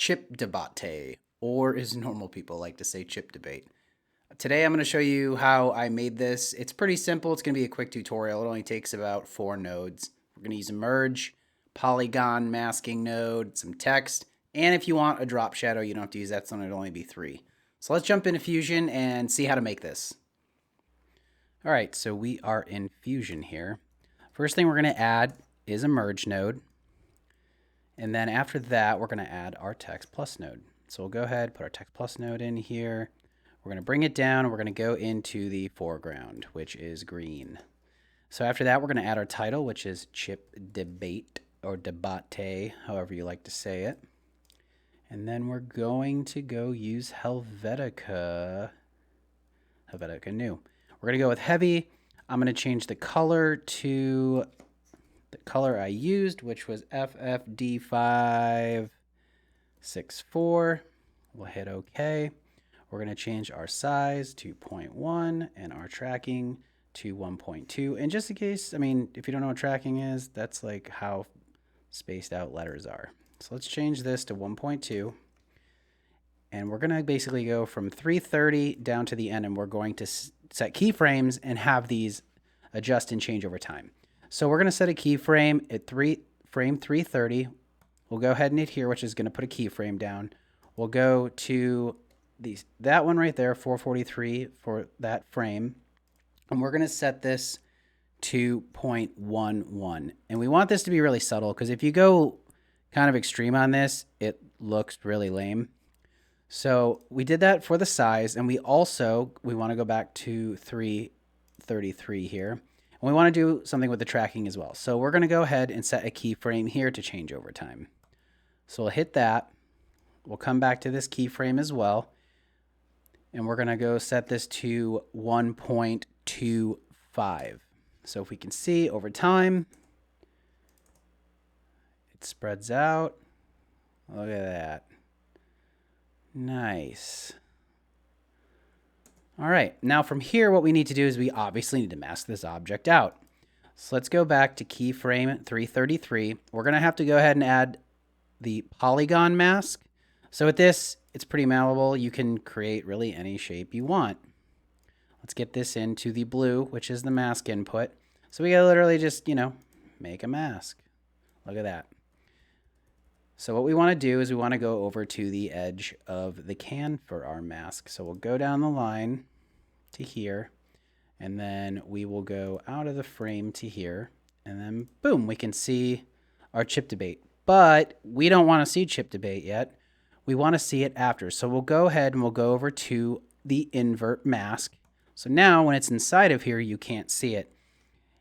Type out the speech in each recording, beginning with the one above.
chip debate, or as normal people like to say, chip debate. Today I'm going to show you how I made this. It's pretty simple. It's going to be a quick tutorial. It only takes about 4 nodes. We're going to use a merge, polygon masking node, some text, and if you want a drop shadow, you don't have to use that, so it'll only be 3. So let's jump into Fusion and see how to make this. All right, so we are in Fusion here. First thing we're going to add is a merge node. And then after that, we're going to add our text plus node. So we'll go ahead, put our text plus node in here. We're going to bring it down, and we're going to go into the foreground, which is green. So after that, we're going to add our title, which is chip debate or debate, however you like to say it. And then we're going to go use Helvetica new. We're going to go with heavy. I'm going to change the color to the color I used, which was FFD564. We'll hit OK. We're going to change our size to 0.1 and our tracking to 1.2. And just in case, I mean, if you don't know what tracking is, that's like how spaced out letters are. So let's change this to 1.2. And we're going to basically go from 330 down to the end, and we're going to set keyframes and have these adjust and change over time. So we're going to set a keyframe at frame 330. We'll go ahead and hit here, which is going to put a keyframe down. We'll go to that one right there, 443 for that frame. And we're going to set this to 0.11. And we want this to be really subtle, because if you go kind of extreme on this, it looks really lame. So we did that for the size, and we want to go back to 333 here. And we want to do something with the tracking as well. So we're going to go ahead and set a keyframe here to change over time. So we'll hit that. We'll come back to this keyframe as well. And we're going to go set this to 1.25. So if we can see over time, it spreads out. Look at that. Nice. All right, now from here, what we need to do is we obviously need to mask this object out. So let's go back to keyframe 333. We're going to have to go ahead and add the Polygon Mask. So with this, it's pretty malleable. You can create really any shape you want. Let's get this into the blue, which is the mask input. So we gotta literally just, make a mask. Look at that. So what we want to do is we want to go over to the edge of the can for our mask. So we'll go down the line to here, and then we will go out of the frame to here, and then boom, we can see our chip debate. But we don't want to see chip debate yet. We want to see it after. So we'll go ahead and we'll go over to the Invert Mask. So now when it's inside of here, you can't see it.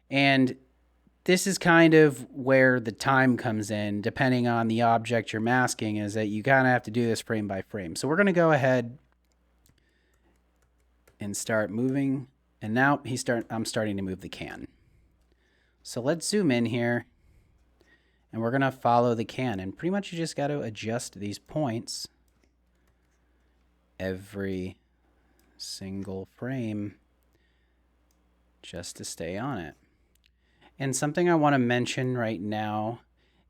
And this is kind of where the time comes in, depending on the object you're masking, is that you kind of have to do this frame by frame. So we're going to go ahead and start moving. And now I'm starting to move the can. So let's zoom in here. And we're going to follow the can. And pretty much you just got to adjust these points every single frame just to stay on it. And something I want to mention right now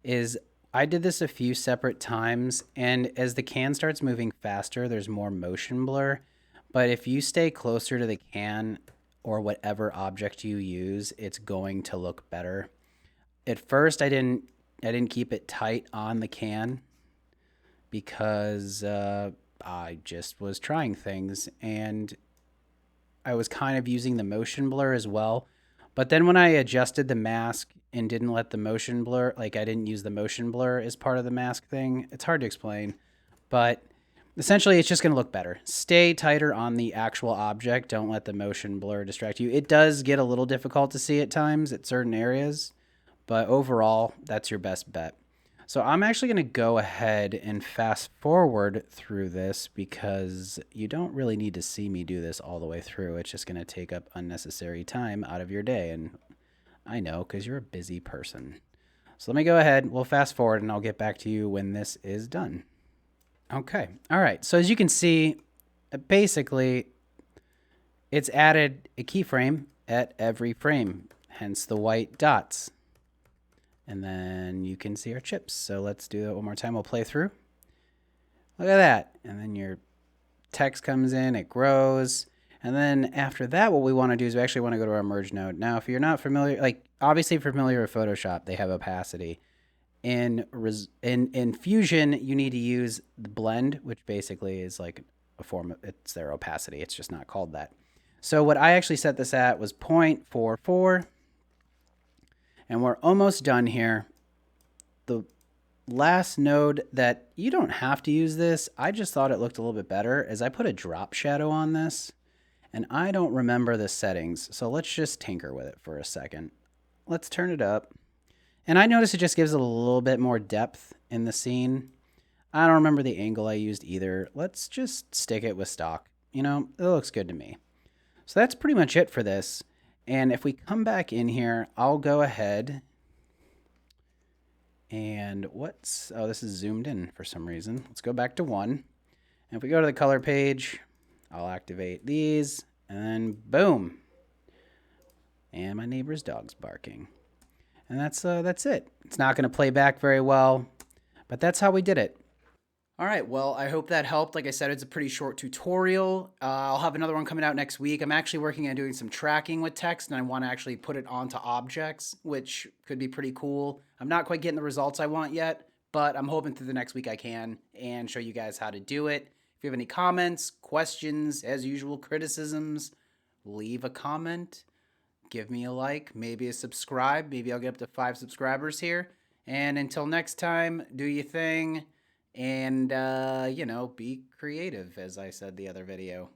is I did this a few separate times, and as the can starts moving faster, there's more motion blur. But if you stay closer to the can or whatever object you use, it's going to look better. At first, I didn't keep it tight on the can because I just was trying things, and I was kind of using the motion blur as well. But then when I adjusted the mask and didn't let the motion blur, like I didn't use the motion blur as part of the mask thing, it's hard to explain. But essentially, it's just going to look better. Stay tighter on the actual object. Don't let the motion blur distract you. It does get a little difficult to see at times at certain areas, but overall, that's your best bet. So I'm actually going to go ahead and fast forward through this because you don't really need to see me do this all the way through. It's just going to take up unnecessary time out of your day. And I know, because you're a busy person. So let me go ahead. We'll fast forward and I'll get back to you when this is done. Okay. All right. So as you can see, basically, it's added a keyframe at every frame, hence the white dots. And then you can see our chips. So let's do that one more time. We'll play through. Look at that. And then your text comes in, it grows. And then after that, what we want to do is we actually want to go to our merge node. Now, if you're not familiar, like obviously familiar with Photoshop, they have opacity. In Fusion, you need to use the blend, which basically is like a form of, it's their opacity. It's just not called that. So what I actually set this at was 0.44. And we're almost done here. The last node that you don't have to use this, I just thought it looked a little bit better, is I put a drop shadow on this. And I don't remember the settings. So let's just tinker with it for a second. Let's turn it up. And I notice it just gives it a little bit more depth in the scene. I don't remember the angle I used either. Let's just stick it with stock. You know, it looks good to me. So that's pretty much it for this. And if we come back in here, I'll go ahead and oh, this is zoomed in for some reason. Let's go back to 1. And if we go to the color page, I'll activate these and then boom. And my neighbor's dog's barking. And that's it. It's not going to play back very well, but that's how we did it. All right, well, I hope that helped. Like I said, it's a pretty short tutorial. I'll have another one coming out next week. I'm actually working on doing some tracking with text, and I want to actually put it onto objects, which could be pretty cool. I'm not quite getting the results I want yet, but I'm hoping through the next week I can and show you guys how to do it. If you have any comments, questions, as usual, criticisms, leave a comment. Give me a like, maybe a subscribe. Maybe I'll get up to 5 subscribers here. And until next time, do your thing. And, you know, be creative, as I said the other video.